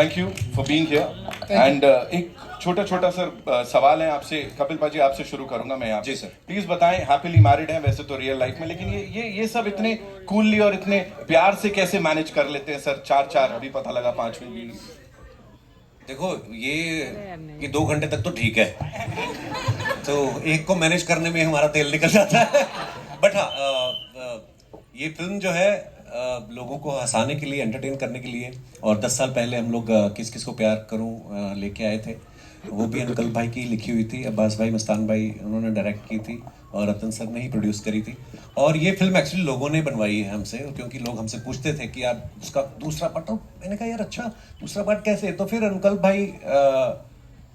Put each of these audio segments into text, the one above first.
Thank you for being here and एक छोटा छोटा सर सवाल है आपसे, कपिल पाजी आपसे शुरू करूंगा मैं यहाँ। जी सर। प्लीज बताएं, हैप्पीली मैरिड हैं वैसे तो रियल लाइफ में, लेकिन ये सब इतने कूलली और इतने प्यार से कैसे मैनेज कर लेते हैं सर? चार अभी पता लगा 5वीं भी। देखो ये 2 घंटे तक तो ठीक है, तो एक को मैनेज करने में हमारा तेल निकल जाता है। बट हाँ, ये फिल्म जो है लोगों को हंसाने के लिए, एंटरटेन करने के लिए, और 10 साल पहले हम लोग किस किस को प्यार करूं लेके आए थे, वो भी अंकल भाई की लिखी हुई थी। अब्बास भाई, मस्तान भाई उन्होंने डायरेक्ट की थी और रतन सर ने ही प्रोड्यूस करी थी। और ये फिल्म एक्चुअली लोगों ने बनवाई है हमसे, क्योंकि लोग हमसे पूछते थे कि यार उसका दूसरा पार्ट, तो मैंने कहा यार अच्छा दूसरा पार्ट कैसे? तो फिर अंकल भाई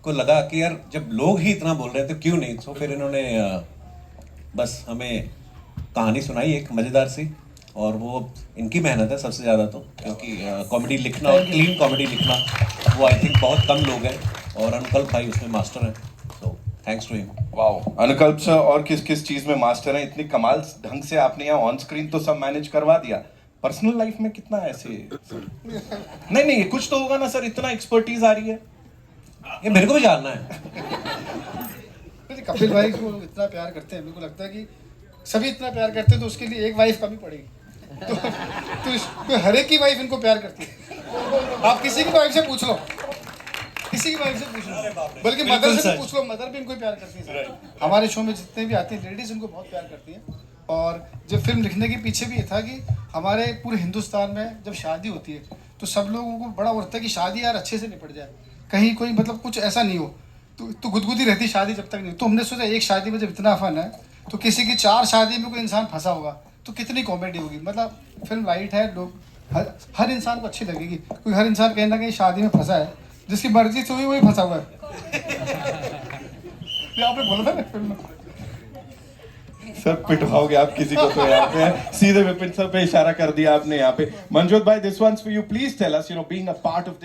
को लगा कि यार जब लोग ही इतना बोल रहे हैं तो क्यों नहीं। तो फिर इन्होंने बस हमें कहानी सुनाई एक मज़ेदार सी, और वो इनकी मेहनत है सबसे ज़्यादा तो, क्योंकि कॉमेडी लिखना और क्लीन कॉमेडी लिखना वो आई थिंक बहुत कम लोग हैं, और अंकल भाई उसमें मास्टर हैं। So thanks to him. Wow, Anukalp sir और किस किस चीज में मास्टर हैं? इतनी कमाल ढंग से आपने यहाँ ऑन स्क्रीन तो सब मैनेज करवा दिया, पर्सनल लाइफ में कितना ऐसे? नहीं कुछ तो होगा ना सर, इतना एक्सपर्टीज आ रही है। ये मेरे को भी जानना है। कपिल भाई को इतना प्यार करते हैं, मेरे को लगता है कि सभी इतना प्यार करते हैं तो उसके लिए एक वाइफ कमी पड़ेगी। तो हर एक की वाइफ इनको प्यार करती है। आप किसी की वाइफ से पूछ लो, किसी की वाइफ से पूछ लो, बल्कि मदर से भी पूछ लो, मदर भी इनको प्यार करती है। हमारे शो में जितने भी आते हैं लेडीज इनको बहुत प्यार करती हैं। और जब फिल्म लिखने के पीछे भी ये था कि हमारे पूरे हिंदुस्तान में जब शादी होती है तो सब लोगों को बड़ा होता है कि शादी यार अच्छे से निपट जाए, कहीं कोई मतलब कुछ ऐसा नहीं हो, तो गुदगुदी रहती शादी जब तक नहीं। तो हमने सोचा एक शादी में जब इतना फन है तो किसी की 4 शादी में कोई इंसान फंसा होगा तो कितनी कॉमेडी होगी। मतलब फिल्म लाइट है, लोग हर इंसान को अच्छी लगेगी, क्योंकि हर इंसान कहीं ना कहीं शादी में फंसा है, जिसकी मर्जी से हुई वही फंसा हुआ है। आपने बोला था ना फिल्म में। सर पिटवाओगे आप किसी को तो यहाँ पे सीधे विपिन सर पे इशारा कर दिया आपने यहाँ पे। मनजोत भाई, this one's for you, please tell us, being a part of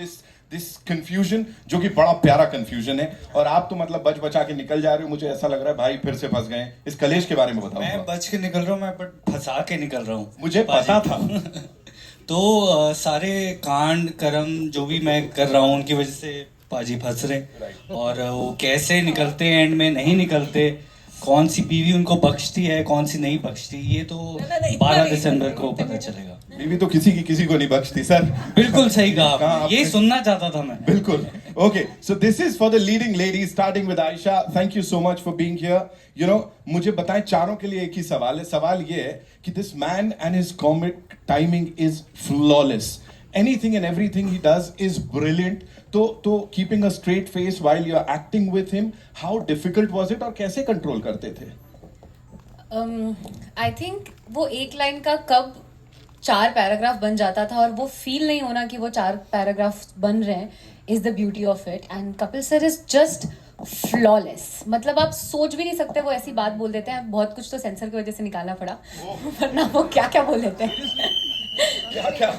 this confusion, जो कि बड़ा प्यारा कंफ्यूजन है, और आप तो मतलब बच बचा के निकल जा रहे हो। मुझे ऐसा लग रहा है भाई फिर से फंस गए। इस कलेश के बारे में बताओ। मैं बच के निकल रहा हूँ, मैं बट फंसा के निकल रहा हूँ। मुझे पता था। तो सारे कांड कर्म जो भी मैं कर रहा हूँ उनकी वजह से पाजी फंस रहे, और वो कैसे निकलते हैं, एंड में नहीं निकलते, कौन सी बीवी उनको बख्शती है कौन सी नहीं बख्शती, ये तो 12 दिसंबर को पता चलेगा। बीवी तो किसी को नहीं बख्शती सर। बिल्कुल सही कहा आपने, ये सुनना चाहता था मैं। बिल्कुल। Okay, so this is for the leading ladies, starting with Ayesha. Thank you so much for being here. मुझे बताएं, चारों के लिए एक ही सवाल है। सवाल ये है कि this man and his comic timing is flawless, anything and everything he does is brilliant. तो keeping a straight face while you are acting with him, how difficult was it, और कैसे कंट्रोल करते थे? आई थिंक वो एक line का कब 4 paragraph बन जाता था और वो फील नहीं होना कि वो 4 पैराग्राफ बन रहे हैं, is the beauty of it. And Kapil sir is just flawless, मतलब आप सोच भी नहीं सकते वो ऐसी बात बोल देते हैं। बहुत कुछ तो सेंसर की वजह से निकालना पड़ा, वरना वो क्या क्या बोल देते हैं। क्या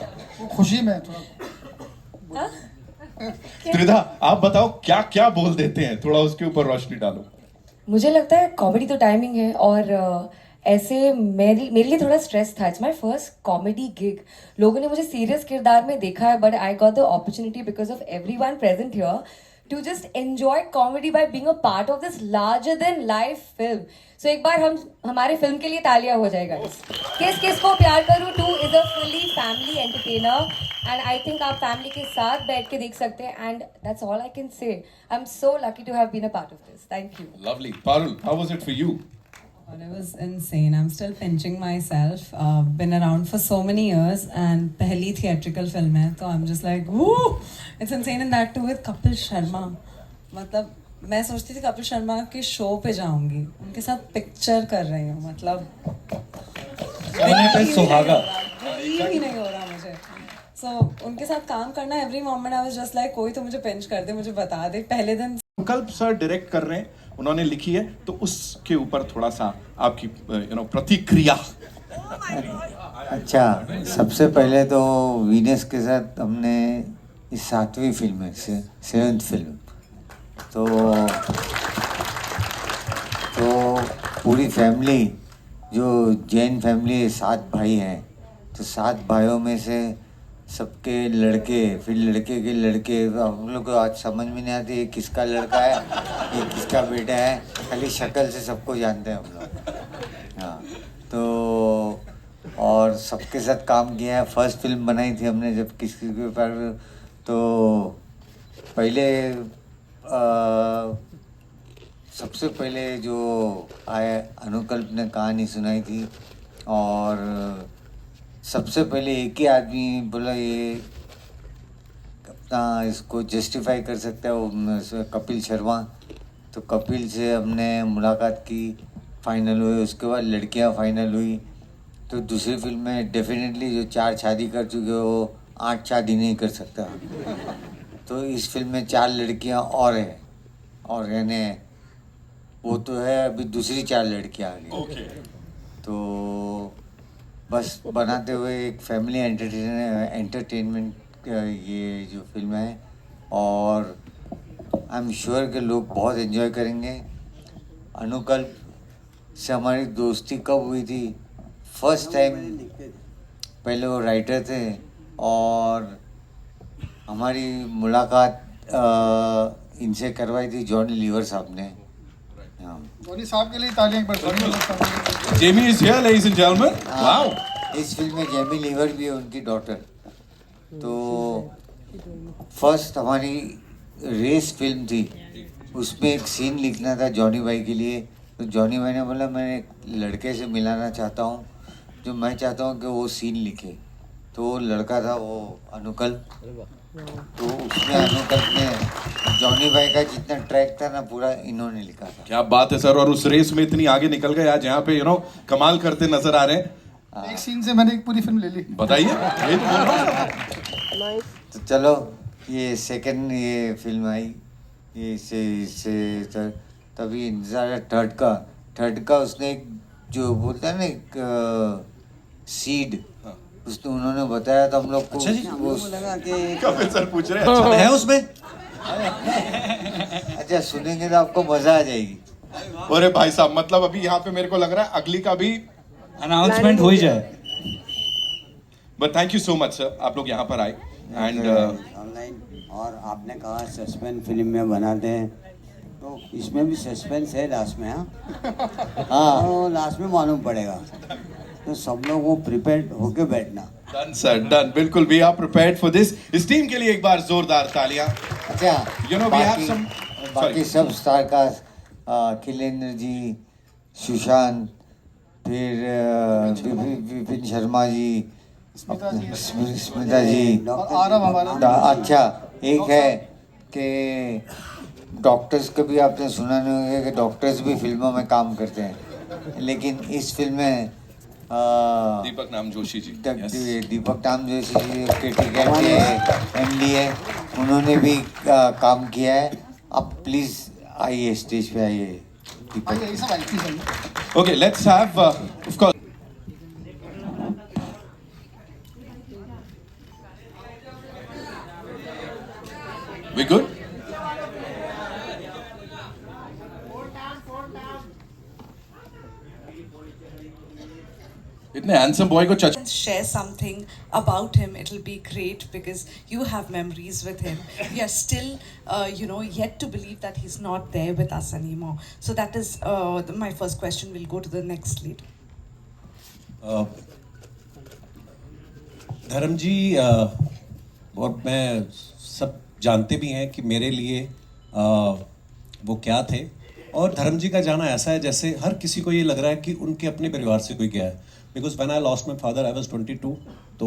वो खुशी में थोड़ा। त्रिधा, आप बताओ क्या क्या बोल देते हैं, थोड़ा उसके ऊपर रोशनी डालो। मुझे लगता है कॉमेडी तो टाइमिंग है, और ऐसे मेरे लिए थोड़ा स्ट्रेस था। It's my first comedy gig. लोगों ने मुझे सीरियस किरदार में देखा है, but I got the opportunity because of everyone present here to just enjoy comedy by being a part of this larger than life film. So एक बार हमारे film के लिए तालियां हो जाएगा। किस किस को प्यार करूं 2 is a fully family entertainer, and I think आप फैमिली के साथ बैठ के देख सकते हैं, and that's all I can say. I'm so lucky to have been a part of this. Thank you. Lovely. Parul, how was it for you? Well, it was insane. I'm still pinching myself. Been around for so many years, and पहली theatrical film है, तो I'm just like, woo! It's insane, and that too with Kapil Sharma. मतलब मैं सोचती थी कपिल शर्मा के show पे जाऊंगी, उनके साथ पिक्चर कर रही हूँ, मतलब सुहागा ही नहीं हो रहा मुझे। So उनके साथ काम करना, every moment I was just like, कोई तो मुझे pinch कर दे, मुझे बता दे। पहले दिन संकल्प सर डायरेक्ट कर रहे हैं, उन्होंने लिखी है, तो उसके ऊपर थोड़ा सा आपकी प्रतिक्रिया। अच्छा, सबसे पहले तो वीनस के साथ हमने इस 7वीं फिल्म है, 7th फिल्म, तो पूरी फैमिली, जो जैन फैमिली 7 भाई हैं, तो 7 भाइयों में से सबके लड़के, फिर लड़के के लड़के, हम लोग को आज समझ में नहीं आती ये किसका लड़का है, ये किसका बेटा है, खाली शक्ल से सबको जानते हैं हम लोग। हाँ, तो और सबके साथ काम किया है। फर्स्ट फिल्म बनाई थी हमने जब किसी के ऊपर, तो पहले सबसे पहले जो आया अनुकल्प ने कहानी सुनाई थी, और सबसे पहले एक ही आदमी बोला ये अपना इसको जस्टिफाई कर सकता है, वो कपिल शर्मा। तो कपिल से हमने मुलाकात की, फाइनल हुई, उसके बाद लड़कियां फाइनल हुई। तो दूसरी फिल्म में डेफिनेटली जो 4 शादी कर चुके हो 8 शादी नहीं कर सकता। तो इस फिल्म में 4 लड़कियां और हैं, और यानी वो तो है, अभी दूसरी 4 लड़कियां आ गई। तो बस बनाते हुए एक फैमिली एंटरटेनमेंट ये जो फिल्म है, और आई एम श्योर कि लोग बहुत एंजॉय करेंगे। अनुकल्प से हमारी दोस्ती कब हुई थी? फर्स्ट टाइम, पहले वो राइटर थे और हमारी मुलाकात इनसे करवाई थी जॉनी लीवर साहब ने। हाँ। धोनी साहब के लिए तालियां एक बार धोनी साहब के लिए। Jamie is here, ladies and gentlemen. हाँ, Wow. इस फिल्म में जेमी लीवर भी है, उनकी डॉटर। तो फर्स्ट हमारी रेस फिल्म थी, उसमें एक सीन लिखना था जॉनी भाई के लिए। तो जॉनी भाई ने बोला मैं एक लड़के से मिलाना चाहता हूँ जो मैं चाहता हूँ कि वो सीन लिखे। तो वो लड़का था वो अनुकल्प। तो उसमें अनुकल्प ने जॉनी भाई का जितना ट्रैक था ना पूरा इन्होंने लिखा था। क्या बात है सर, और उस रेस में इतनी आगे निकल गए आज यहाँ पे कमाल करते नजर आ रहे हैं। एक सीन से मैंने एक पूरी फिल्म ले ली। बताइए, यही तो बोल रहा हूँ। तो चलो ये सेकंड ये फिल्म आई, ये इससे तभी इंतजार है थर्ड का उसने एक जो बोलता है ना एक सीड, उसने उन्होंने बताया था हम लोग को। अच्छा जी, वो लगा कि कपिल सर पूछ रहे हैं, अच्छा है उसमें। अच्छा सुनेंगे तो आपको मजा आ जाएगी। अरे भाई साहब, मतलब अभी यहाँ पे मेरे को लग रहा है अगली का भी अनाउंसमेंट हो ही जाए। But thank you so much sir, आप लोग यहाँ पर आए एंड ऑनलाइन। और आपने कहा सस्पेंस फिल्म में बनाते हैं, तो इसमें भी सस्पेंस है लास्ट में। हाँ, तो लास्ट में मालूम पड़ेगा, तो सब लोग वो प्रिपेयर्ड होके बैठना। डन सर, डन, बिल्कुल। We are prepared for this. इस टीम के लिए एक बार जोरदार तालियां। अच्छा, we have some बाकी सब स्टार कास्ट, अखिलेंद्र जी, सुशांत, फिर विपिन शर्मा जी, स्मिता जी, और आरव हमारा। अच्छा एक है कि डॉक्टर्स का भी आपने सुना नहीं होगा कि डॉक्टर्स भी फिल्मों में काम करते हैं, लेकिन इस फिल्म में दीपक नाम जोशी जी, दीपक नाम जोशी जी क्रिटिकट के MD है, उन्होंने भी काम किया है। अब प्लीज आइए, स्टेज पे आइए दीपक। ये सब आईटी है। Okay, let's have of course we good. इतने हैंडसम बॉय को चच share something about him, it'll be great because you have memories with him. We are still, yet to believe that he's not there with us anymore. So that is my first question. We'll go to the next lead. धर्म जी, और मैं सब जानते भी हैं कि मेरे लिए वो क्या थे, और धर्म जी का जाना ऐसा है जैसे हर किसी को ये लग रहा है कि उनके अपने परिवार से कोई गया है। Because when I lost my father I was 22, तो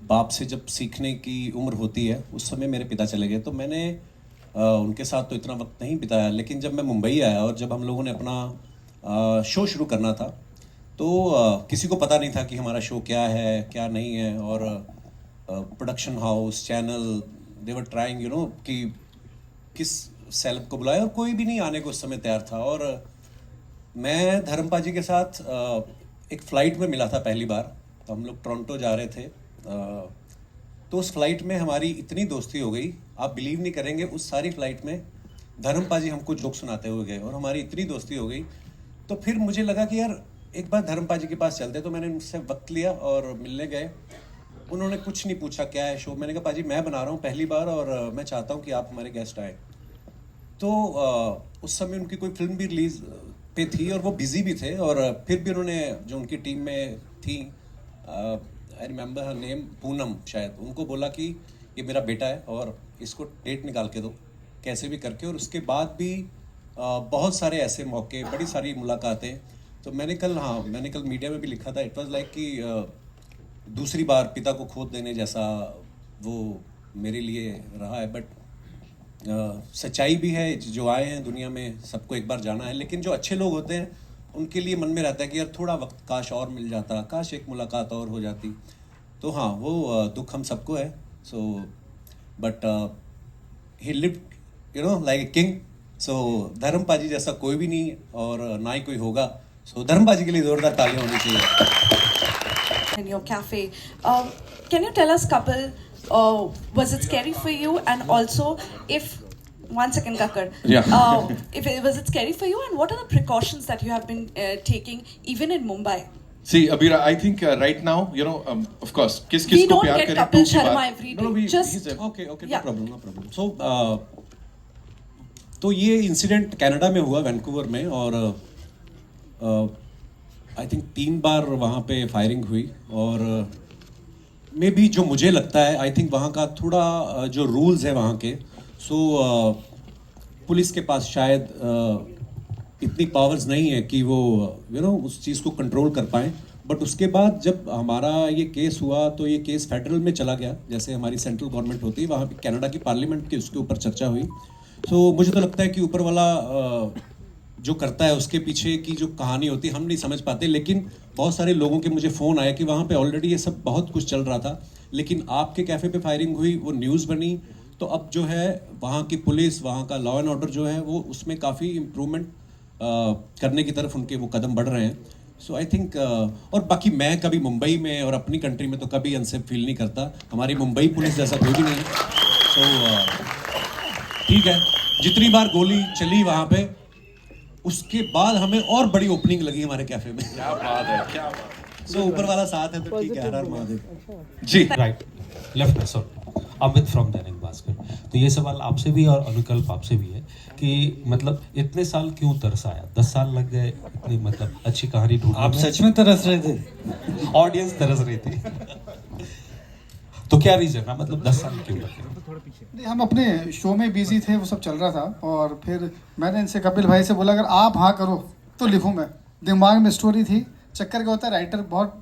बाप से जब सीखने की उम्र होती है उस समय मेरे पिता चले गए। तो मैंने उनके साथ तो इतना वक्त नहीं बिताया, लेकिन जब मैं मुंबई आया और जब हम लोगों ने अपना शो शुरू करना था, तो किसी को पता नहीं था कि हमारा शो क्या है क्या नहीं है, और production house, channel, they were trying कि किस सेलेब को बुलाया, और कोई भी नहीं आने को उस समय तैयार था। और मैं धर्मपा जी के साथ एक फ़्लाइट में मिला था पहली बार। तो हम लोग टोरंटो जा रहे थे, तो उस फ्लाइट में हमारी इतनी दोस्ती हो गई, आप बिलीव नहीं करेंगे, उस सारी फ्लाइट में धर्मपा जी हमको जोक सुनाते हुए गए और हमारी इतनी दोस्ती हो गई। तो फिर मुझे लगा कि यार एक बार धर्मपा जी के पास चलते, तो मैंने उनसे वक्त लिया और मिलने गए। उन्होंने कुछ नहीं पूछा क्या है शो। मैंने कहा पाजी मैं बना रहा हूँ पहली बार और मैं चाहता हूँ कि आप हमारे गेस्ट आए। तो उस समय उनकी कोई फिल्म भी रिलीज पे थी और वो बिजी भी थे, और फिर भी उन्होंने जो उनकी टीम में थी, I remember her name, Poonam शायद, उनको बोला कि ये मेरा बेटा है और इसको डेट निकाल के दो कैसे भी करके। और उसके बाद भी बहुत सारे ऐसे मौके, बड़ी सारी मुलाकातें। तो मैंने कल मीडिया में भी लिखा था, इट वाज लाइक कि दूसरी बार पिता को खोद देने जैसा वो मेरे लिए रहा है। बट सच्चाई भी है, जो आए हैं दुनिया में सबको एक बार जाना है, लेकिन जो अच्छे लोग होते हैं उनके लिए मन में रहता है कि यार थोड़ा वक्त काश और मिल जाता, काश एक मुलाकात और हो जाती। तो हाँ, वो दुख हम सबको है। So but he lived you know like a king. So Dharam paaji जैसा कोई भी नहीं और ना ही कोई होगा। सो धर्म पाजी के लिए जोरदार तालियां होनी चाहिए। In your cafe, can you tell us, Kapil, was it scary for you? And also, if 1 second, Kakar. Yeah. Was it scary for you? And what are the precautions that you have been taking even in Mumbai? See, Abira, I think right now, you know, of course, किस We को don't प्यार get करे Kapil to की Sharma बात। every No, day. we, Just he's a, okay, yeah. no problem. So, तो ये incident Canada में हुआ, वैंकूवर में, और आई थिंक 3 बार वहाँ पे फायरिंग हुई। और मे भी जो मुझे लगता है, आई थिंक वहाँ का थोड़ा जो रूल्स है वहाँ के, सो पुलिस के पास शायद इतनी पावर्स नहीं है कि वो उस चीज़ को कंट्रोल कर पाएँ। बट उसके बाद जब हमारा ये केस हुआ तो ये केस फेडरल में चला गया, जैसे हमारी सेंट्रल गवर्नमेंट होती है, वहाँ पे कनाडा की पार्लियामेंट की उसके ऊपर चर्चा हुई। सो मुझे तो लगता है कि ऊपर वाला जो करता है उसके पीछे की जो कहानी होती है हम नहीं समझ पाते। लेकिन बहुत सारे लोगों के मुझे फ़ोन आया कि वहाँ पे ऑलरेडी ये सब बहुत कुछ चल रहा था, लेकिन आपके कैफ़े पे फायरिंग हुई, वो न्यूज़ बनी, तो अब जो है वहाँ की पुलिस, वहाँ का लॉ एंड ऑर्डर जो है वो उसमें काफ़ी इम्प्रूवमेंट करने की तरफ उनके वो कदम बढ़ रहे हैं। सो आई थिंक और बाकी मैं कभी मुंबई में और अपनी कंट्री में तो कभी अनसेफ फील नहीं करता। हमारी मुंबई पुलिस जैसा कोई भी नहीं है। सो ठीक है, जितनी बार गोली चली वहाँ पे, उसके बाद हमें और बड़ी ओपनिंग लगी हमारे कैफे में। क्या बात है, क्या बात है। सो ऊपर वाला साथ है तो ठीक है, हर हर महादेव। जी राइट, लेफ्ट में सॉरी, अमित फ्रॉम दैनिक भास्कर। तो ये सवाल आपसे भी और अनुकल्प आपसे भी है कि मतलब इतने साल क्यों तरस आया? 10 साल लग गए इतनी मतलब अच्छी कहानी ढूंढने में। आप सच में तरस रहे थे? ऑडियंस तरस रही थी। तो क्या रीजन है, मतलब 10 साल क्यों लगे? नहीं, हम अपने शो में बिजी थे, वो सब चल रहा था। और फिर मैंने इनसे, कपिल भाई से बोला अगर आप हाँ करो तो लिखूँ मैं। दिमाग में स्टोरी थी। चक्कर क्या होता है, राइटर बहुत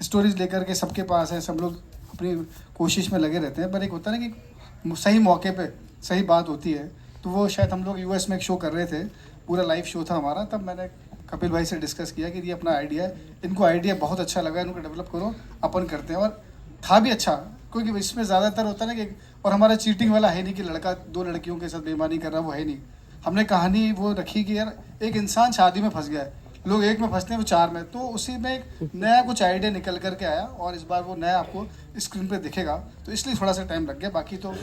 स्टोरीज लेकर के सबके पास है, सब लोग अपनी कोशिश में लगे रहते हैं, पर एक होता है ना कि सही मौके पे सही बात होती है। तो वो शायद हम लोग यूएस में एक शो कर रहे थे, पूरा लाइव शो था हमारा, तब मैंने कपिल भाई से डिस्कस किया कि ये अपना आइडिया है, इनको आइडिया बहुत अच्छा लगा, इनको डेवलप करो, अपन करते हैं। और था भी अच्छा, क्योंकि इसमें ज़्यादातर होता है ना कि, और हमारा चीटिंग वाला है नहीं कि लड़का 2 लड़कियों के साथ बेईमानी कर रहा, वो है नहीं। हमने कहानी वो रखी कि यार एक इंसान शादी में फंस गया है, लोग एक में फंसते हैं, वो 4 में, तो उसी में एक नया कुछ आइडिया निकल करके आया, और इस बार वो नया आपको स्क्रीन पे दिखेगा, तो इसलिए थोड़ा सा टाइम लग गया। बाकी तो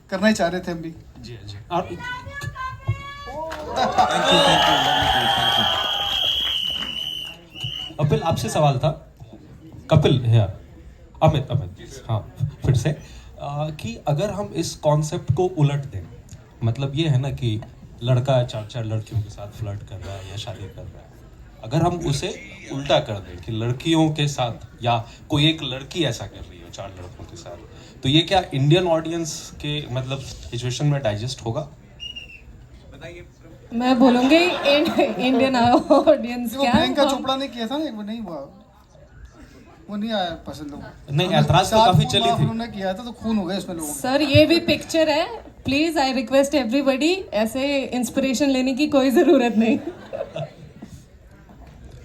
करना ही चाह रहे थे हम भी। जी जी। और कपिल आपसे सवाल था, कपिल है, अमित हाँ फिर से कि अगर हम इस कॉन्सेप्ट को उलट दें, मतलब ये है ना कि लड़का 4 लड़कियों के साथ फ्लर्ट कर रहा है या शादी कर रहा है, अगर हम उसे उल्टा कर दें कि लड़कियों के साथ या कोई एक लड़की ऐसा कर रही हो 4 लड़कों के साथ, तो ये क्या इंडियन ऑडियंस के मतलब सिचुएशन में डाइजेस्ट होगा? मैं बोलूंगी इंडियन ऑडियंस वो क्या प्रियंका चोपड़ा ने किया था ना, वो नहीं हुआ, वो नहीं आया पसंद लोगों। नहीं, ऐतराज तो काफी चली थी। उन्होंने किया था तो खून हो गया इसमें लोगों को। सर ये भी पिक्चर है, प्लीज आई रिक्वेस्ट एवरीबॉडी, ऐसे इंस्पिरेशन लेने की कोई जरूरत नहीं।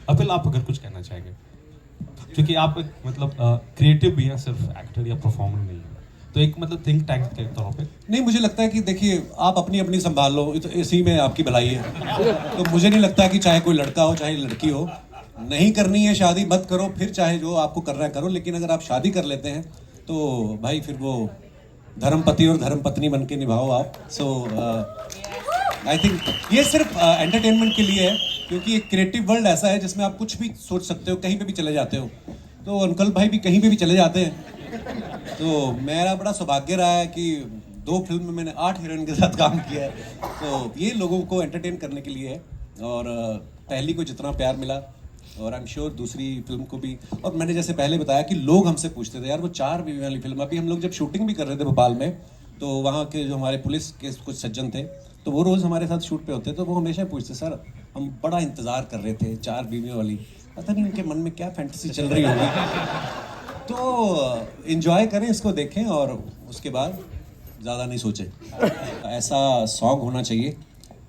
कपिल आप अगर कुछ कहना चाहेंगे, क्योंकि आप एक मतलब क्रिएटिव भी हैं, सिर्फ एक्टर या परफॉर्मर नहीं है, तो एक मतलब थिंक टैंक के तौर पे। नहीं, मुझे लगता है कि देखिए आप अपनी अपनी संभाल लो, तो इसी में आपकी भलाई है। तो मुझे नहीं लगता कि चाहे कोई लड़का हो चाहे लड़की हो, नहीं करनी है शादी मत करो, फिर चाहे जो आपको करना है करो, लेकिन अगर आप शादी कर लेते हैं तो भाई फिर वो धर्मपति और धर्मपत्नी बन के निभाओ आप। सो आई थिंक ये सिर्फ एंटरटेनमेंट के लिए है, क्योंकि एक क्रिएटिव वर्ल्ड ऐसा है जिसमें आप कुछ भी सोच सकते हो, कहीं पे भी चले जाते हो। तो अंकल भाई भी कहीं पे भी चले जाते हैं। तो मेरा बड़ा सौभाग्य रहा है कि 2 फिल्म में मैंने 8 हीरोइन के साथ काम किया है। तो ये लोगों को एंटरटेन करने के लिए है, और पहली को जितना प्यार मिला, और आई एम श्योर दूसरी फिल्म को भी। और मैंने जैसे पहले बताया कि लोग हमसे पूछते थे यार वो 4 बीवी वाली फिल्म, अभी हम लोग जब शूटिंग भी कर रहे थे भोपाल में, तो वहाँ के जो हमारे पुलिस के कुछ सज्जन थे, तो वो रोज़ हमारे साथ शूट पे होते, तो वो हमेशा पूछते सर हम बड़ा इंतज़ार कर रहे थे 4 बीवियों वाली, पता नहीं उनके मन में क्या फैंटेसी चल रही होगी। तो एंजॉय करें, इसको देखें, और उसके बाद ज़्यादा नहीं सोचें। ऐसा सॉन्ग होना चाहिए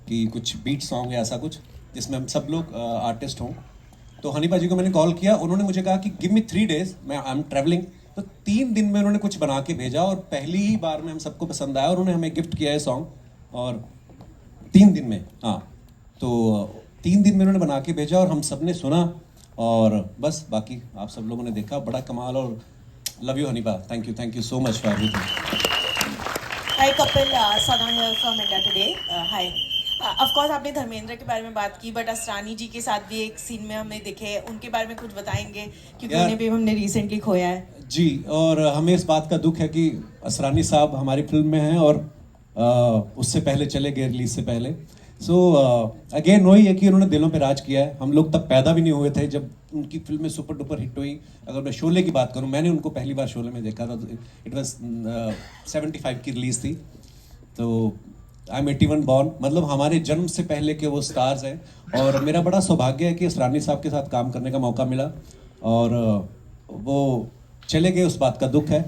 कि कुछ बीट सॉन्ग या ऐसा कुछ जिसमें हम सब लोग आर्टिस्ट हों। तो हनी बाजी को मैंने कॉल किया, उन्होंने मुझे कहा कि गिव मी 3 days, मैं आई एम ट्रैवलिंग। तो 3 दिन में उन्होंने कुछ बना के भेजा, और पहली ही बार में हम सबको पसंद आया, और उन्होंने हमें गिफ्ट किया है सॉन्ग, और 3 दिन में, हाँ, तो 3 दिन में उन्होंने बना के भेजा, और हम सब ने सुना, और बस बाकी आप सब लोगों ने देखा, बड़ा कमाल। और लव यू हनीबा, thank you so much for everything. Hi Kapil, Sana here from India Today. Hi, of course आपने धर्मेंद्र के बारे में बात की, बट असरानी जी के साथ भी एक सीन में हमें दिखे, उनके बारे में कुछ बताएंगे, क्योंकि उन्हें भी हमने रिसेंटली खोया है। जी, और हमें इस बात का दुख है कि असरानी साहब हमारी फिल्म में हैं, और उससे पहले चले गए रिलीज से पहले। सो अगेन वही है कि उन्होंने दिलों पे राज किया है। हम लोग तब पैदा भी नहीं हुए थे जब उनकी फिल्में सुपर डुपर हिट हुई। अगर मैं शोले की बात करूं, मैंने उनको पहली बार शोले में देखा था, इट वाज 75 की रिलीज थी। तो आई एम 81 बॉर्न, मतलब हमारे जन्म से पहले के वो स्टार्स हैं, और मेरा बड़ा सौभाग्य है कि असरानी साहब के साथ काम करने का मौका मिला, और वो चले गए, उस बात का दुख है,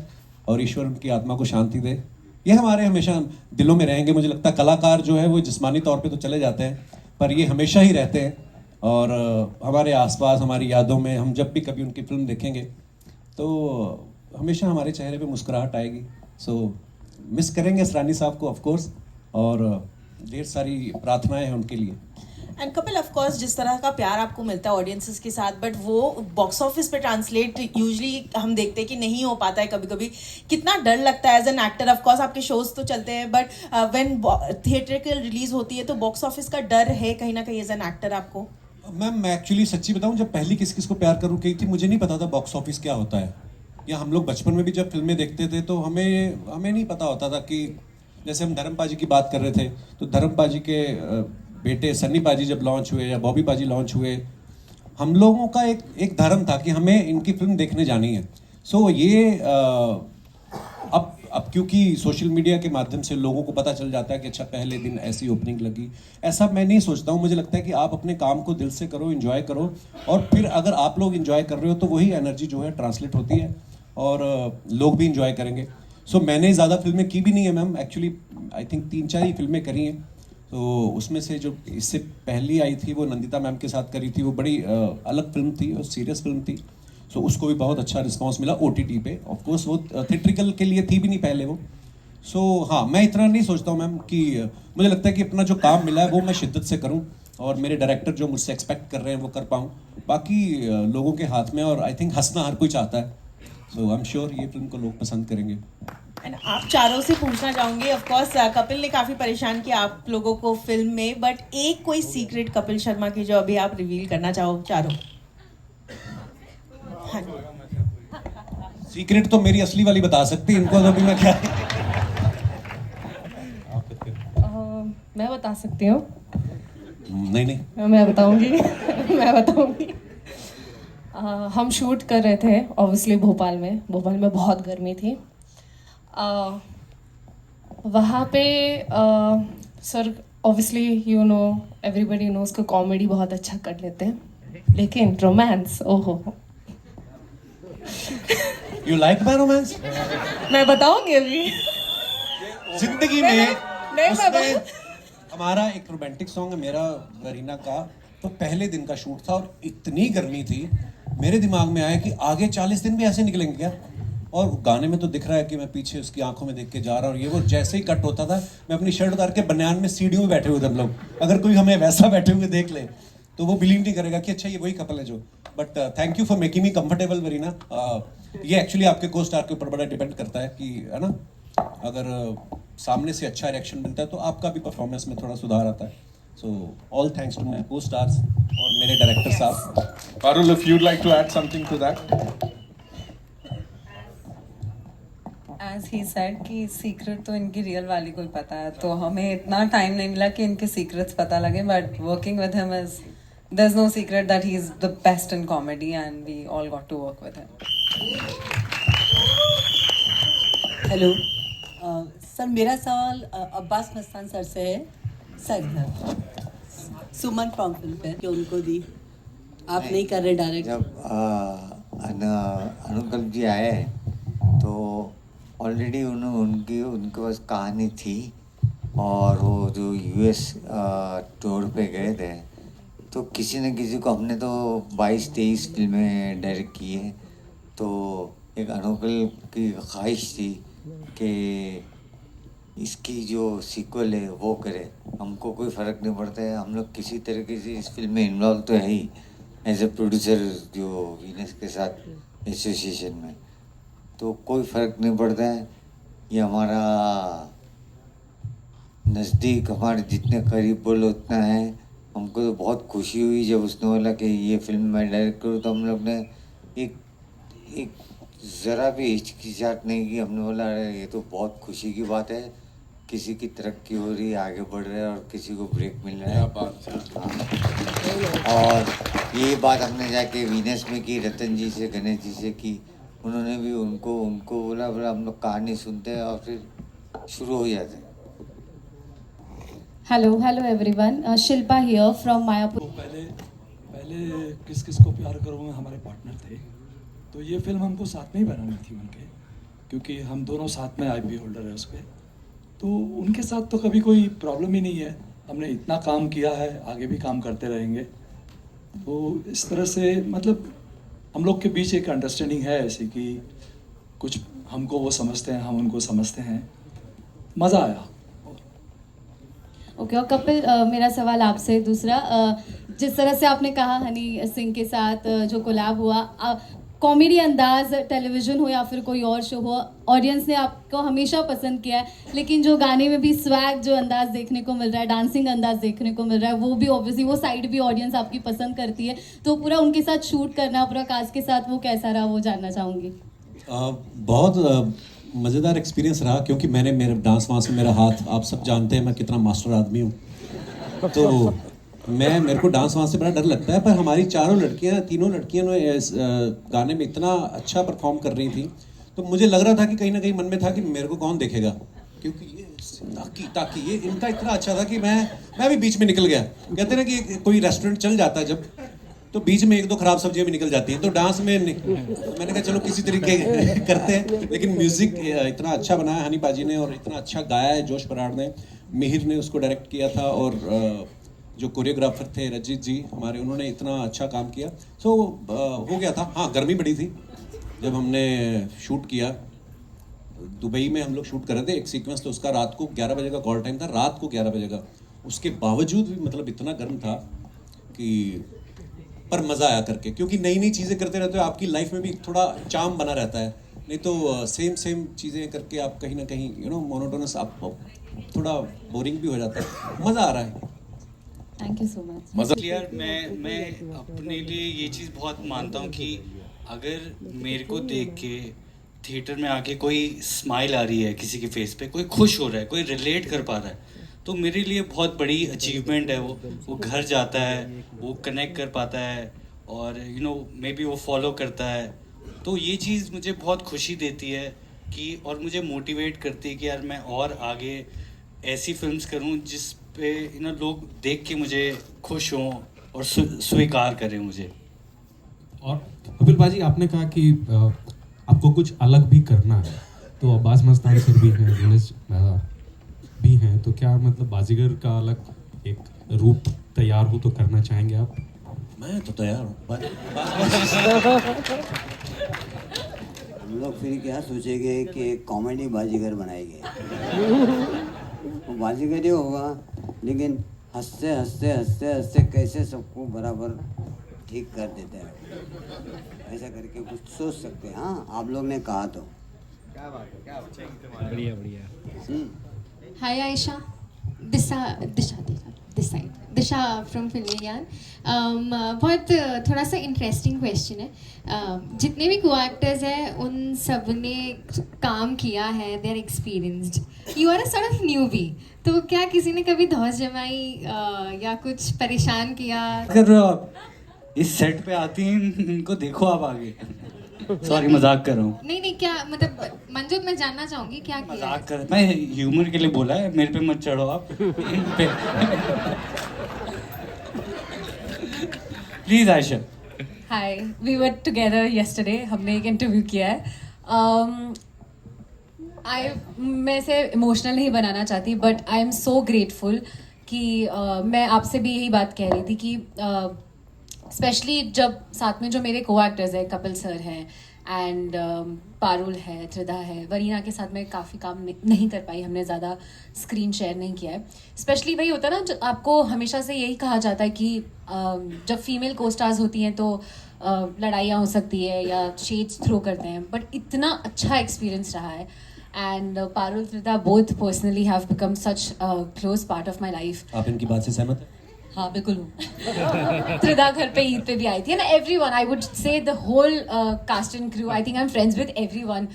और ईश्वर उनकी आत्मा को शांति दे। ये हमारे हमेशा दिलों में रहेंगे। मुझे लगता है कलाकार जो है वो जिस्मानी तौर पे तो चले जाते हैं, पर ये हमेशा ही रहते हैं, और हमारे आसपास, हमारी यादों में। हम जब भी कभी उनकी फिल्म देखेंगे तो हमेशा हमारे चेहरे पे मुस्कुराहट आएगी। सो मिस करेंगे असरानी साहब को ऑफ कोर्स, और ढेर सारी प्रार्थनाएं हैं उनके लिए। एंड कपिल, ऑफ कोर्स जिस तरह का प्यार आपको मिलता है ऑडियंसेस के साथ, बट वो बॉक्स ऑफिस पे ट्रांसलेट यूजुअली हम देखते हैं कि नहीं हो पाता है कभी कभी। कितना डर लगता है as an actor? Of course आपके शोज तो चलते हैं, बट व्हेन थिएट्रिकल रिलीज होती है तो बॉक्स ऑफिस का डर है कहीं ना कहीं एज एन एक्टर आपको? मैम, मैं एक्चुअली सच्ची बताऊं, जब पहली किस किस को प्यार करूं कही थी, मुझे नहीं पता था बॉक्स ऑफिस क्या होता है। या हम लोग बचपन में भी जब फिल्में देखते थे तो हमें नहीं पता होता था कि, जैसे हम धर्म पाजी की बात कर रहे थे, तो धर्म पाजी के बेटे सन्नी पाजी जब लॉन्च हुए या बॉबी पाजी लॉन्च हुए, हम लोगों का एक धर्म था कि हमें इनकी फिल्म देखने जानी है। सो ये अब क्योंकि सोशल मीडिया के माध्यम से लोगों को पता चल जाता है कि अच्छा पहले दिन ऐसी ओपनिंग लगी, ऐसा मैं नहीं सोचता हूँ। मुझे लगता है कि आप अपने काम को दिल से करो, एंजॉय करो, और फिर अगर आप लोग एंजॉय कर रहे हो तो वही एनर्जी जो है ट्रांसलेट होती है, और लोग भी एंजॉय करेंगे। सो मैंने ज़्यादा फिल्में की भी नहीं है मैम, एक्चुअली आई थिंक 3-4 ही फिल्में करी हैं। तो उसमें से जो इससे पहली आई थी वो नंदिता मैम के साथ करी थी, वो बड़ी अलग फिल्म थी और सीरियस फिल्म थी। सो उसको भी बहुत अच्छा रिस्पांस मिला OTT पे। ऑफ कोर्स वो थिएट्रिकल के लिए थी भी नहीं पहले वो। सो हाँ, मैं इतना नहीं सोचता हूँ मैम कि मुझे लगता है कि अपना जो काम मिला है वो मैं शिद्दत से करूँ, और मेरे डायरेक्टर जो मुझसे एक्सपेक्ट कर रहे हैं वो कर पाऊँ। बाकी लोगों के हाथ में, और आई थिंक हंसना हर कोई चाहता है। सो आई एम श्योर ये फिल्म को लोग पसंद करेंगे। एंड आप चारों से पूछना चाहूंगी, ऑफ कोर्स कपिल ने काफी परेशान किया आप लोगों को फिल्म में, बट एक कोई सीक्रेट कपिल शर्मा की जो अभी आप रिवील करना चाहो चारों? हाँ, सीक्रेट तो मेरी असली वाली बता सकती है, इनको तो अभी मैं क्या मैं बता सकती हूँ। नहीं मैं बताऊंगी मैं बताऊंगी। हम शूट कर रहे थे ऑब्वियसली भोपाल में बहुत गर्मी थी। वहाँ पे sir obviously you know everybody know उसका कॉमेडी बहुत अच्छा कर लेते हैं, लेकिन रोमांस ओहो। You like my romance? मैं बताऊंगी अभी। जिंदगी में नहीं, उसमें हमारा एक रोमांटिक सॉन्ग है मेरा वरीना का, तो पहले दिन का शूट था और इतनी गर्मी थी, मेरे दिमाग में आया कि आगे 40 दिन भी ऐसे निकलेंगे क्या। और गाने में तो दिख रहा है कि मैं पीछे उसकी आंखों में देख के जा रहा हूँ, ये वो जैसे ही कट होता था मैं अपनी शर्ट उतार के बनियान में सीढ़ियों में बैठे हुए थे हम लोग। अगर कोई हमें वैसा बैठे हुए देख ले तो वो बिलीव नहीं करेगा कि अच्छा ये वही कपल है जो। But thank you for making me comfortable Varina. ये एक्चुअली आपके को स्टार के ऊपर बड़ा डिपेंड करता है कि है ना, अगर सामने से अच्छा रिएक्शन मिलता है तो आपका भी परफॉर्मेंस में थोड़ा सुधार आता है। So all thanks to my co-stars और मेरे डायरेक्टर साहब। Parul, if you'd like to add something to that. as he said कि सीक्रेट तो इनकी रियल वाली को ही पता है, तो हमें इतना टाइम नहीं मिला कि इनके सीक्रेट्स पता लगे, but working with him is there's no secret that he's the best in comedy and we all got to work with him. Hello sir, मेरा सवाल अब्बास मस्तान सर से है। सर सुमन फ्रॉम फिल्म पे कि उनको दी, आप नहीं कर रहे डायरेक्ट। जब अनुकल्प जी आए तो ऑलरेडी उनके पास कहानी थी, और वो जो यूएस टूर पे गए थे, तो किसी न किसी को हमने तो 22-23 फिल्में डायरेक्ट की है, तो एक अनुकल्प की ख्वाहिश थी कि इसकी जो सीक्वल है वो करे। हमको कोई फ़र्क नहीं पड़ता है, हम लोग किसी तरीके से इस फिल्म में इन्वॉल्व तो है ही एज ए प्रोड्यूसर, जो वीनस के साथ एसोसिएशन में, तो कोई फ़र्क नहीं पड़ता है। ये हमारा नज़दीक, हमारे जितने करीब बोलो उतना है। हमको तो बहुत खुशी हुई जब उसने बोला कि ये फिल्म मैं डायरेक्ट करूँ, तो हम लोग ने एक ज़रा भी हिचकिचाहट नहीं की। हमने बोला अरे ये तो बहुत खुशी की बात है, किसी की तरक्की हो रही है, आगे बढ़ रहा है, और किसी को ब्रेक मिल रहा है। और ये बात हमने जाके वीनस में की, रतन जी से, गणेश जी से की। उन्होंने भी उनको बोला हम लोग कहानी सुनते हैं और फिर शुरू हो जाते हैं। Hello everyone, Shilpa here from Mayapur. पहले किस किस को प्यार करूँगा हमारे पार्टनर थे, तो ये फिल्म हमको साथ में ही बनानी थी उनके, क्योंकि हम दोनों साथ में आईपी होल्डर है उस पर, तो उनके साथ तो कभी कोई प्रॉब्लम ही नहीं है। हमने इतना काम किया है, आगे भी काम करते रहेंगे। तो इस तरह से मतलब हम लोग के बीच एक अंडरस्टैंडिंग है ऐसी कि कुछ हमको वो समझते हैं, हम उनको समझते हैं। मज़ा आया। ओके, और कपिल, मेरा सवाल आपसे दूसरा, जिस तरह से आपने कहा हनी सिंह के साथ जो कोलैब हुआ, कॉमेडी अंदाज टेलीविज़न हो या फिर कोई और शो हो, ऑडियंस ने आपको हमेशा पसंद किया है, लेकिन जो गाने में भी स्वैग जो अंदाज देखने को मिल रहा है, डांसिंग अंदाज देखने को मिल रहा है, वो भी ऑब्वियसली वो साइड भी ऑडियंस आपकी पसंद करती है। तो पूरा उनके साथ शूट करना, पूरा कास्ट के साथ, वो कैसा रहा, वो जानना चाहूँगी। बहुत मज़ेदार एक्सपीरियंस रहा, क्योंकि मेरे डांस वांस में मेरा हाथ, आप सब जानते हैं मैं कितना मास्टर आदमी हूँ, तो मेरे को डांस वांस से बड़ा डर लगता है। पर हमारी तीनों लड़कियां इस गाने में इतना अच्छा परफॉर्म कर रही थी, तो मुझे लग रहा था कि कहीं ना कहीं मन में था कि मेरे को कौन देखेगा, क्योंकि ये ताकि ये इनका इतना अच्छा था कि मैं भी बीच में निकल गया। कहते ना कि कोई रेस्टोरेंट चल जाता है जब, तो बीच में 1-2 खराब सब्जियां भी निकल जाती हैं, तो डांस में मैंने कहा चलो किसी तरीके करते हैं। लेकिन म्यूजिक इतना अच्छा बनाया हनी पाजी ने, और इतना अच्छा गाया है जोश बराड़ ने, मिहिर ने उसको डायरेक्ट किया था, और जो कोरियोग्राफर थे रजित जी हमारे, उन्होंने इतना अच्छा काम किया। सो हो गया था। हाँ, गर्मी बड़ी थी जब हमने शूट किया। दुबई में हम लोग शूट कर रहे थे एक सीक्वेंस, तो उसका रात को 11 बजे का कॉल टाइम था, रात को 11 बजे का। उसके बावजूद भी मतलब इतना गर्म था कि, पर मज़ा आया करके, क्योंकि नई नई चीज़ें करते रहते हो, आपकी लाइफ में भी थोड़ा चार्म बना रहता है। नहीं तो सेम चीज़ें करके आप कहीं ना कहीं मोनोटोनस, आप थोड़ा बोरिंग भी हो जाता है। मज़ा आ रहा है। Thank you so much. Clear, मैं अपने लिए ये चीज़ बहुत मानता हूँ कि अगर मेरे को देख के थिएटर में आके कोई स्माइल आ रही है किसी के फेस पे, कोई खुश हो रहा है, कोई रिलेट कर पा रहा है, तो मेरे लिए बहुत बड़ी अचीवमेंट है। वो घर जाता है, वो कनेक्ट कर पाता है, और मे बी वो फॉलो करता है। तो ये चीज़ मुझे बहुत खुशी देती है कि, और मुझे मोटिवेट करती है कि यार मैं और आगे ऐसी फिल्म्स करूं जिस पे लोग देख के मुझे खुश हों और स्वीकार करें मुझे। और कपिल पाजी, आपने कहा कि आपको कुछ अलग भी करना है, तो अब्बास मस्तान सर भी हैं, वीनस भी हैं, तो क्या मतलब बाजीगर का अलग एक रूप तैयार हो तो करना चाहेंगे आप? मैं तो तैयार हूँ। हम लोग फिर क्या सोचेंगे कि कॉमेडी बाजीगर बनाएंगे, वो बाजीगर ही होगा, लेकिन हंसते हंसते हंसते हंसते कैसे सबको बराबर ठीक कर देते हैं, ऐसा करके कुछ सोच सकते हैं। हाँ, आप लोग ने कहा तो क्या बात है, क्या बात है, बढ़िया। Hi Aisha, Disha from Filmiyan. बहुत थोड़ा सा इंटरेस्टिंग क्वेश्चन है. जितने भी को एक्टर्स हैं उन सब ने काम किया है, they are experienced. You are a sort of newbie. तो क्या किसी ने कभी धौस जमाई या कुछ परेशान किया? अगर इस सेट पे आती हैं इनको देखो आप आगे. सॉरी मजाक कर रहा हूँ. नहीं, क्या मतलब मंजूत, मैं जानना चाहूंगी क्या किया. मजाक कर, मैं ह्यूमर के लिए बोला है, मेरे पे मत चढ़ो आप. Please Ayesha. Hi, we were together yesterday. हमने एक इंटरव्यू किया है. मैं इसे इमोशनल नहीं बनाना चाहती, but I am so grateful कि मैं आपसे भी यही बात कह रही थी कि स्पेशली जब साथ में जो मेरे को एक्टर्स हैं, कपिल सर हैं एंड पारुल है, त्रिधा है, वरीना के साथ मैं काफ़ी काम नहीं कर पाई. हमने ज़्यादा स्क्रीन शेयर नहीं किया है. स्पेशली वही होता है ना, आपको हमेशा से यही कहा जाता है कि जब फीमेल को स्टार्स होती हैं तो लड़ाइयाँ हो सकती है या शेड्स थ्रो करते हैं, बट इतना अच्छा एक्सपीरियंस रहा है. And Parul, Tridha both personally have become such close part of my life. आप इनकी बात से सहमत हैं? हाँ बिल्कुल हूँ. त्रिधा घर पे ईद पे भी आई थी. And everyone, I would say the whole cast and crew, I think I am friends with everyone.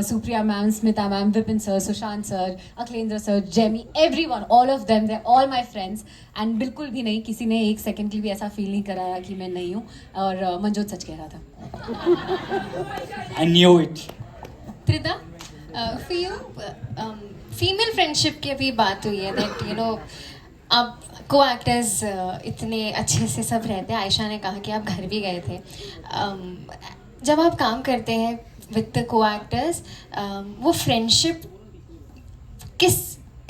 Supriya ma'am, Smita ma'am, Vipin sir, Sushant sir, Akhilendra sir, Jamie, everyone, all of them, they all my friends. And बिल्कुल भी नहीं, किसी ने एक second के लिए भी ऐसा फील नहीं कराया कि मैं नहीं हूँ. और मंजोत सच कह रहा था. I knew it. Tridha, for you, female friendship की अभी बात हुई है दैट यू नो आप को एक्टर्स इतने अच्छे से सब रहते हैं. आयशा ने कहा कि आप घर भी गए थे. जब आप काम करते हैं विद द को एक्टर्स, वो फ्रेंडशिप किस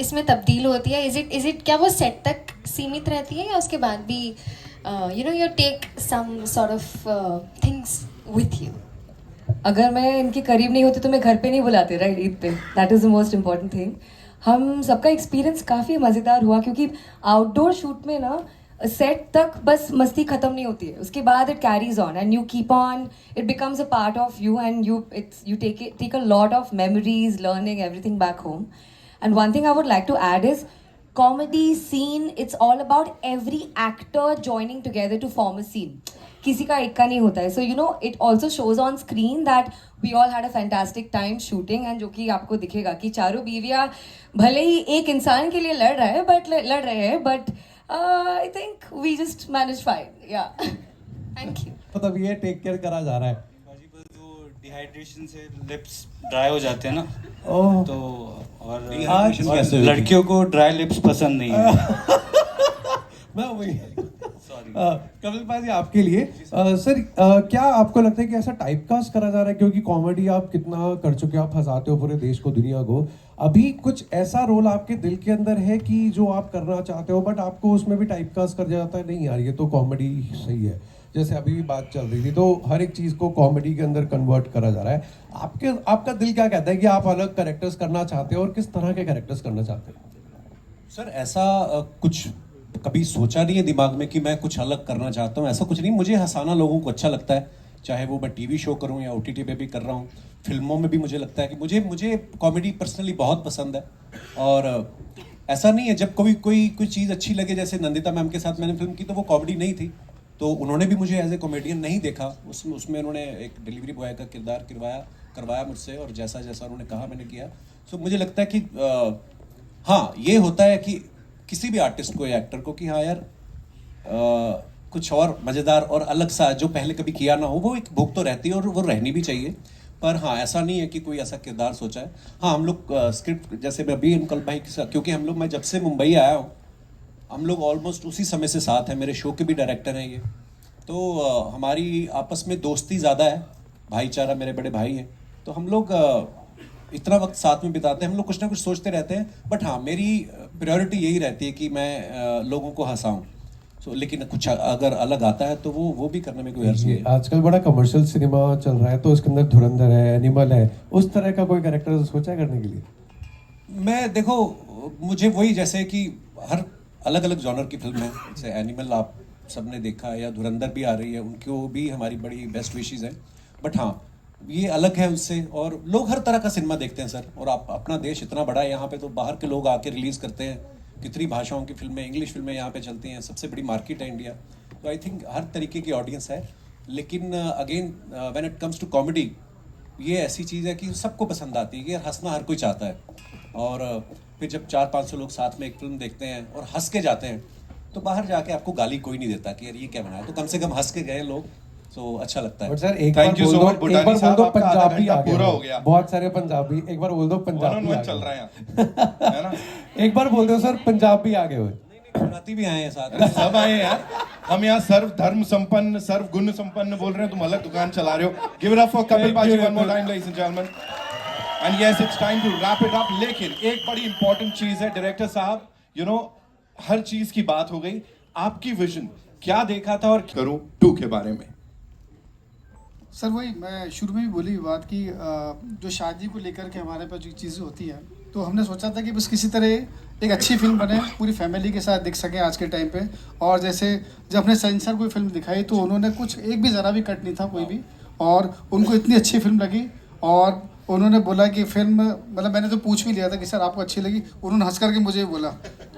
इसमें तब्दील होती है? इज इट क्या वो सेट तक सीमित रहती है या उसके बाद भी you know you take some sort of things with you? अगर मैं इनके करीब नहीं होती तो मैं घर पे नहीं बुलाते, राइट, ईद पे. That is the most important thing. हम सबका एक्सपीरियंस काफ़ी मज़ेदार हुआ क्योंकि आउटडोर शूट में ना सेट तक बस मस्ती ख़त्म नहीं होती है. उसके बाद it carries on and you keep on, it becomes a part of you and you take a lot of memories, learning everything back home. And one thing I would like to add is comedy scene, it's all about every actor joining together to form a scene. किसी का एक का नहीं होता है. So you know it also shows on screen that we all had a fantastic time shooting. and जो कि आपको दिखेगा कि चारों बीवियाँ भले ही एक इंसान के लिए लड़ रहे हैं but I think we just managed fine. Yeah. Thank you. मतलब ये टेक केयर करा जा रहा है. डिहाइड्रेशन से लिप्स ड्राई हो जाते हैं ना. ओह. तो और कैसे हुई? लड़कियों को ड्राई लिप्स पसंद नहीं है. मैं वही कपिल भाई आपके लिए सर क्या आपको लगता है कि ऐसा टाइपकास्ट करा जा रहा है? क्योंकि कॉमेडी आप कितना कर चुके हो, आप हंसाते हो पूरे देश को, दुनिया को. अभी कुछ ऐसा रोल आपके दिल के अंदर है कि जो आप करना चाहते हो बट आपको उसमें भी टाइपकास्ट कर जाता है, नहीं यार ये तो कॉमेडी सही है? जैसे अभी भी बात चल रही थी, तो हर एक चीज़ को कॉमेडी के अंदर कन्वर्ट करा जा रहा है. आपका दिल क्या कहता है कि आप अलग कैरेक्टर्स करना चाहते हो और किस तरह के कैरेक्टर्स करना चाहते हो? सर ऐसा कुछ कभी सोचा नहीं है दिमाग में कि मैं कुछ अलग करना चाहता हूँ. ऐसा कुछ नहीं. मुझे हंसाना लोगों को अच्छा लगता है, चाहे वो मैं टीवी शो करूँ या OTT पे भी कर रहा हूँ. फिल्मों में भी मुझे लगता है कि मुझे कॉमेडी पर्सनली बहुत पसंद है. और ऐसा नहीं है जब कोई चीज़ अच्छी लगे, जैसे नंदिता मैम के साथ मैंने फिल्म की तो वो कॉमेडी नहीं थी, तो उन्होंने भी मुझे एज ए कॉमेडियन नहीं देखा. उसमें उन्होंने एक डिलीवरी बॉय का किरदार करवाया मुझसे और जैसा उन्होंने कहा मैंने किया. सो मुझे लगता है कि हाँ ये होता है कि किसी भी आर्टिस्ट को या एक्टर को कि हाँ यार कुछ और मज़ेदार और अलग सा जो पहले कभी किया ना हो, वो एक भूख तो रहती है और वो रहनी भी चाहिए. पर हाँ ऐसा नहीं है कि कोई ऐसा किरदार सोचा है. हाँ हम लोग स्क्रिप्ट जैसे मैं अभी अंकल भाई के साथ, क्योंकि मैं जब से मुंबई आया हूँ हम लोग ऑलमोस्ट उसी समय से साथ हैं. मेरे शो के भी डायरेक्टर हैं ये, तो हमारी आपस में दोस्ती ज़्यादा है, भाईचारा, मेरे बड़े भाई हैं, तो हम लोग इतना वक्त साथ में बिताते हैं. हम लोग कुछ ना कुछ सोचते रहते हैं. बट हाँ मेरी प्रायोरिटी यही रहती है कि मैं लोगों को हंसाऊं. लेकिन कुछ अगर अलग आता है तो वो भी करने में कोई हर्ज नहीं है. आजकल बड़ा कमर्शियल सिनेमा चल रहा है, तो इसके अंदर धुरंधर है, एनिमल है, उस तरह का कोई कैरेक्टर सोचा है करने के लिए? मैं देखो मुझे वही, जैसे कि हर अलग अलग जॉनर की फिल्म है, जैसे एनिमल आप सबने देखा है या धुरंधर भी आ रही है, उनको भी हमारी बड़ी बेस्ट विशेज़ हैं. बट हाँ ये अलग है उससे, और लोग हर तरह का सिनेमा देखते हैं सर. और आप अपना देश इतना बड़ा है, यहाँ पे तो बाहर के लोग आके रिलीज़ करते हैं, कितनी भाषाओं की फिल्में, इंग्लिश फिल्में यहाँ पे चलती हैं, सबसे बड़ी मार्केट है इंडिया। तो आई थिंक हर तरीके की ऑडियंस है। लेकिन again when it comes to comedy, ये ऐसी चीज़ है कि सबको पसंद आती है कि यार हंसना हर कोई चाहता है। और फिर जब 400-500 लोग साथ में एक फिल्म देखते हैं और हंस के जाते हैं, तो बाहर जाके आपको गाली कोई नहीं देता कि यार ये क्या बनाया, तो कम से कम हंस के गए लोग, तो अच्छा लगता है। बट सर एक बार Thank you बोल so दो, much, एक बुटानी बार बोल साहब, दो आपका आधा पंजाबी घंटा आ गया। पूरा हो गया। बहुत सारे पंजाबी, एक बार बोल दो पंजाबी आ चल गया। रहा है है ना? एक बार बोल दो सर पंजाबी आ गए हुए। गुजराती भी आए हैं साथ अरे सब आए हैं यार। हम यहाँ सर्व धर्म संपन्न, सर्व गुण संपन्न बोल रहे हैं, तुम अलग दुकान चला रहे हो। Give it up for Kapil paaji one more time ladies and gentlemen. And yes, it's time to wrap it up. लेकिन एक बड़ी इंपॉर्टेंट चीज है डायरेक्टर साहब, यू नो हर चीज की बात हो गई, आपकी विजन क्या देखा था और करूं 2 के बारे में। सर वही मैं शुरू में भी बोली बात कि जो शादी को लेकर के हमारे पास जो चीज़ें होती हैं, तो हमने सोचा था कि बस किसी तरह एक अच्छी फिल्म बने, पूरी फैमिली के साथ देख सकें आज के टाइम पे। और जैसे जब हमने सेंसर कोई फिल्म दिखाई तो उन्होंने कुछ एक भी ज़रा भी कट नहीं था कोई भी, और उनको इतनी अच्छी फिल्म लगी। और उन्होंने बोला कि फिल्म, मतलब मैंने तो पूछ भी लिया था कि सर आपको अच्छी लगी, उन्होंने हंस करके मुझे बोला,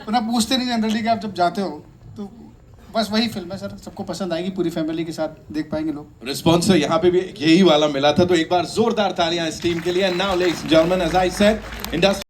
उन्हें पूछते नहीं जनरली कि आप जब जाते हो। तो बस वही फिल्म है सर, सबको पसंद आएगी, पूरी फैमिली के साथ देख पाएंगे लोग। रिस्पॉन्स यहाँ पे भी यही वाला मिला था, तो एक बार जोरदार तालियां इस टीम के लिए। Now ladies and gentleman, as I said, industry